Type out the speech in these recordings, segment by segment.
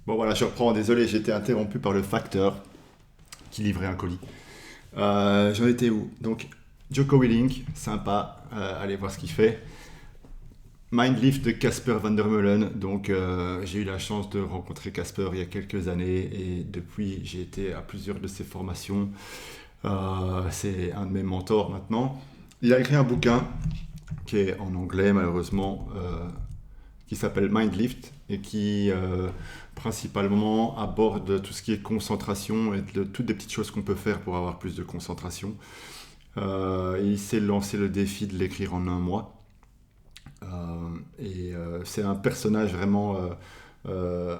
Bon voilà, je reprends, désolé, j'ai été interrompu par le facteur qui livrait un colis. J'en étais où? Donc, Joko Willink, sympa, allez voir ce qu'il fait. Mindlift de Casper van der Meulen, donc j'ai eu la chance de rencontrer Casper il y a quelques années et depuis j'ai été à plusieurs de ses formations. C'est un de mes mentors maintenant. Il a écrit un bouquin qui est en anglais malheureusement, qui s'appelle Mindlift et qui principalement aborde tout ce qui est concentration et toutes des petites choses qu'on peut faire pour avoir plus de concentration. Il s'est lancé le défi de l'écrire en un mois. C'est un personnage vraiment euh,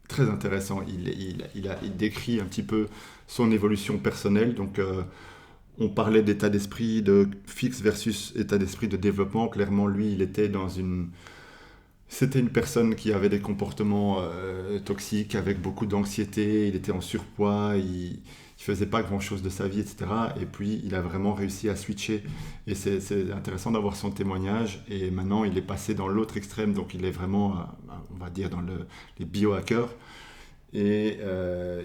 très intéressant. Il décrit un petit peu son évolution personnelle. Donc, on parlait d'état d'esprit de fixe versus état d'esprit de développement. Clairement, lui, il était dans une c'était une personne qui avait des comportements toxiques, avec beaucoup d'anxiété, il était en surpoids, il faisait pas grand-chose de sa vie, etc. Et puis il a vraiment réussi à switcher. Et c'est intéressant d'avoir son témoignage. Et maintenant il est passé dans l'autre extrême, donc il est vraiment, on va dire, dans les biohackers. Et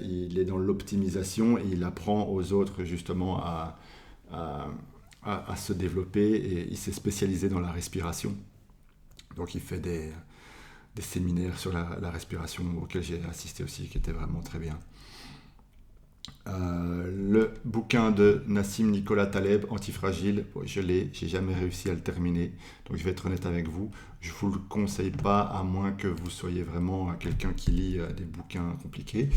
il est dans l'optimisation et il apprend aux autres justement à, à se développer. Et il s'est spécialisé dans la respiration. Donc il fait des séminaires sur la respiration auxquels j'ai assisté aussi, qui étaient vraiment très bien. Le bouquin de Nassim Nicolas Taleb, Antifragile, bon, j'ai jamais réussi à le terminer, donc je vais être honnête avec vous, je ne vous le conseille pas à moins que vous soyez vraiment quelqu'un qui lit des bouquins compliqués.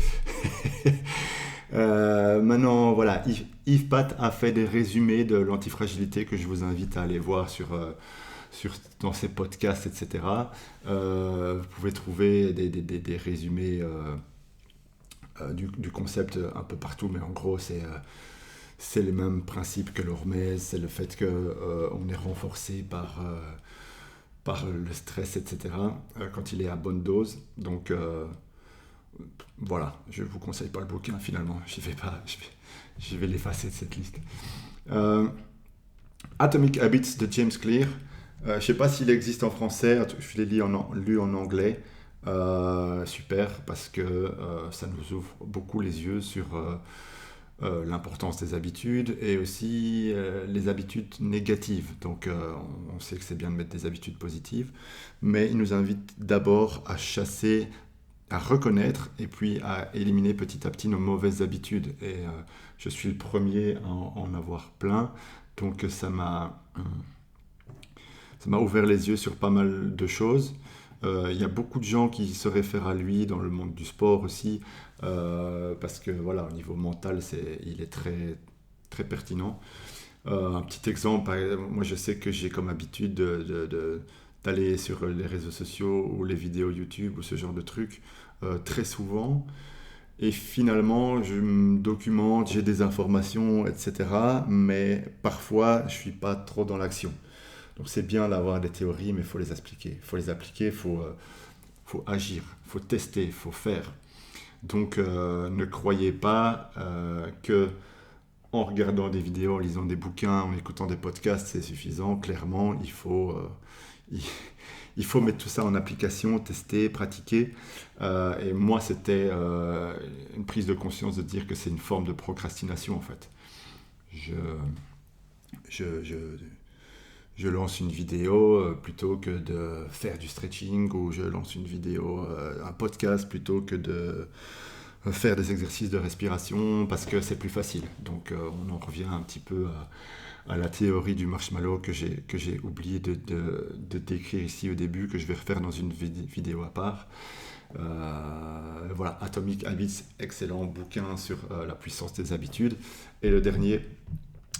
Maintenant, voilà, Yves Pat a fait des résumés de l'antifragilité que je vous invite à aller voir dans ses podcasts, etc. Vous pouvez trouver des résumés du concept un peu partout, mais en gros, c'est les mêmes principes que l'hormèse, c'est le fait qu'on est renforcé par le stress, etc., quand il est à bonne dose. Donc, voilà, je ne vous conseille pas le bouquin finalement, j'y vais pas, je vais l'effacer de cette liste. Euh, Atomic Habits de James Clear. Je ne sais pas s'il existe en français, je l'ai lu en anglais. Super, parce que ça nous ouvre beaucoup les yeux sur l'importance des habitudes et aussi les habitudes négatives. Donc on sait que c'est bien de mettre des habitudes positives, mais il nous invite d'abord à chasser, à reconnaître et puis à éliminer petit à petit nos mauvaises habitudes. Et je suis le premier à en avoir plein, donc ça m'a ouvert les yeux sur pas mal de choses. Il y a beaucoup de gens qui se réfèrent à lui dans le monde du sport aussi, parce que voilà, au niveau mental, il est très, très pertinent. Un petit exemple, moi je sais que j'ai comme habitude d'aller sur les réseaux sociaux ou les vidéos YouTube ou ce genre de trucs très souvent. Et finalement, je me documente, j'ai des informations, etc. Mais parfois, je suis pas trop dans l'action. Donc c'est bien d'avoir des théories, mais il faut les appliquer. Il faut les appliquer, faut agir, il faut tester, il faut faire. Donc ne croyez pas que en regardant des vidéos, en lisant des bouquins, en écoutant des podcasts, c'est suffisant. Clairement, il, il faut mettre tout ça en application, tester, pratiquer. Et moi, c'était une prise de conscience de dire que c'est une forme de procrastination en fait. Je, je, je, je lance une vidéo plutôt que de faire du stretching ou je lance une vidéo, un podcast plutôt que de faire des exercices de respiration parce que c'est plus facile. Donc on en revient un petit peu à la théorie du marshmallow que j'ai oublié de décrire ici au début, que je vais refaire dans une vidéo à part. Voilà, Atomic Habits, excellent bouquin sur la puissance des habitudes. Et le dernier,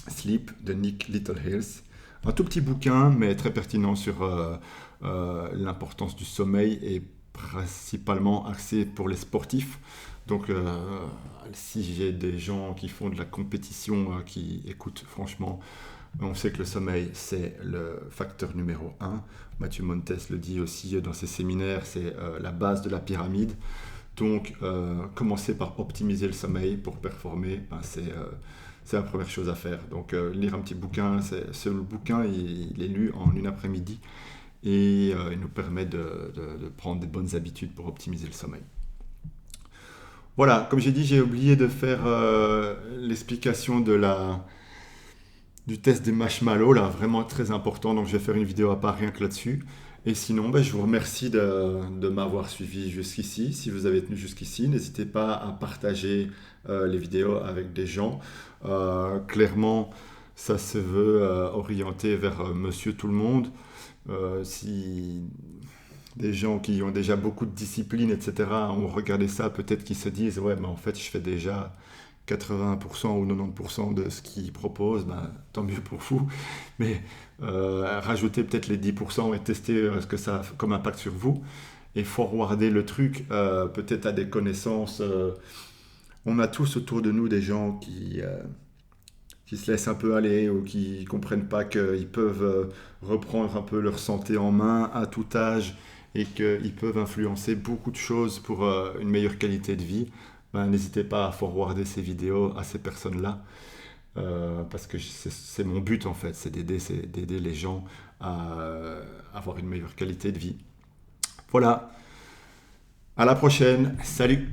Sleep de Nick Littlehills. Un tout petit bouquin, mais très pertinent sur l'importance du sommeil et principalement axé pour les sportifs. Donc, si j'ai des gens qui font de la compétition, qui écoutent, franchement, on sait que le sommeil, c'est le facteur numéro un. Mathieu Montes le dit aussi dans ses séminaires, c'est la base de la pyramide. Donc, commencer par optimiser le sommeil pour performer, ben, c'est la première chose à faire. Donc, lire un petit bouquin, le bouquin, il est lu en une après-midi et il nous permet de prendre des bonnes habitudes pour optimiser le sommeil. Voilà, comme j'ai dit, j'ai oublié de faire l'explication du test des marshmallows, là, vraiment très important, donc je vais faire une vidéo à part rien que là-dessus. Et sinon, ben, je vous remercie de m'avoir suivi jusqu'ici. Si vous avez tenu jusqu'ici, n'hésitez pas à partager les vidéos avec des gens. Clairement, ça se veut orienté vers Monsieur Tout le Monde. Si des gens qui ont déjà beaucoup de discipline, etc., ont regardé ça, peut-être qu'ils se disent, ouais, mais en fait, je fais déjà 80% ou 90% de ce qu'ils proposent, ben, tant mieux pour vous. Mais rajouter peut-être les 10% et tester ce que ça a comme impact sur vous. Et forwarder le truc peut-être à des connaissances. On a tous autour de nous des gens qui se laissent un peu aller ou qui comprennent pas qu'ils peuvent reprendre un peu leur santé en main à tout âge et qu'ils peuvent influencer beaucoup de choses pour une meilleure qualité de vie. Ben, n'hésitez pas à forwarder ces vidéos à ces personnes-là parce que c'est mon but en fait, c'est d'aider les gens à avoir une meilleure qualité de vie. Voilà, à la prochaine, salut!